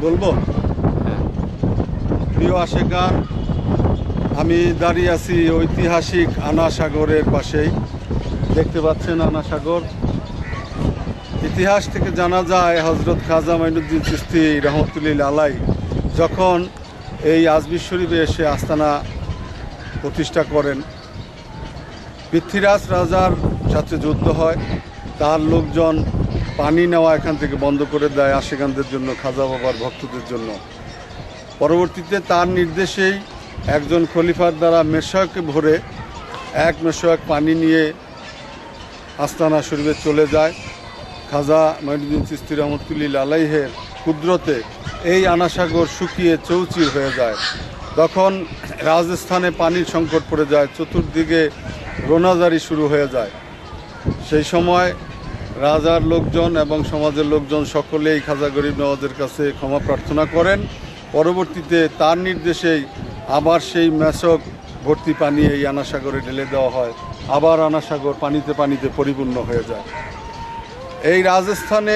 বলবো? প্রিয় আশেকান, আমি দাঁড়িয়ে আছি ঐতিহাসিক আনা সাগরের পাশেই। দেখতে পাচ্ছেন আনা সাগর। ইতিহাস থেকে জানা যায় হযরত খাজা মাইনুদ্দিন চিশতি রহমতুল্লাহ আলাই যখন এই আজমির শরীফে এসে আস্তানা প্রতিষ্ঠা করেন, পৃথ্বীরাজ রাজার সাথে যুদ্ধ হয়। তার লোকজন পানি নেওয়া এখান থেকে বন্ধ করে দেয় আশেকানদের জন্য, খাজা বাবার ভক্তদের জন্য। পরবর্তীতে তার নির্দেশেই একজন খলিফার দ্বারা মেশকে ভরে এক মেশক পানি নিয়ে আস্তানা শরীফে চলে যায়। খাজা মাইনুদ্দিন চিশতি রহমতুল্লাহ আলাইহের কুদরতে এই আনাসাগর শুকিয়ে চৌচির হয়ে যায়। তখন রাজস্থানে পানির সংকট পড়ে যায়, চতুর্দিকে রোনাজারি শুরু হয়ে যায়। সেই সময় রাজার লোকজন এবং সমাজের লোকজন সকলেই খাজা গরিব নওয়াজের কাছে ক্ষমা প্রার্থনা করেন। পরবর্তীতে তার নির্দেশেই আবার সেই মেশক ভর্তি পানি এই আনাসাগরে ঢেলে দেওয়া হয়। আবার আনাসাগর পানিতে পানিতে পরিপূর্ণ হয়ে যায়। এই রাজস্থানে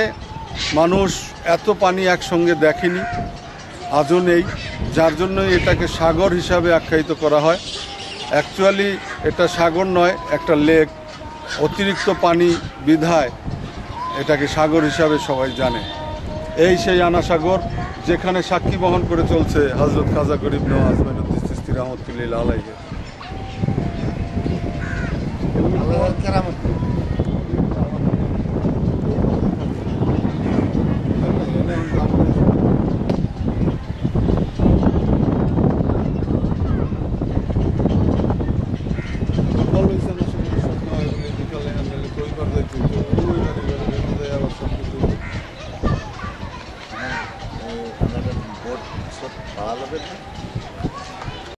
মানুষ এত পানি একসঙ্গে দেখেনি, আজও নেই, যার জন্য এটাকে সাগর হিসাবে আখ্যায়িত করা হয়। অ্যাকচুয়ালি এটা সাগর নয়, একটা লেক। অতিরিক্ত পানি বিধায় এটাকে সাগর হিসাবে সবাই জানে। এই সেই আনা সাগর যেখানে সাক্ষী বহন করে চলছে হযরত খাজা গরিব নওয়াজ মাইনুদ্দিন চিশতি রহমতুল্লাহ আলাইহি। বোট ভালো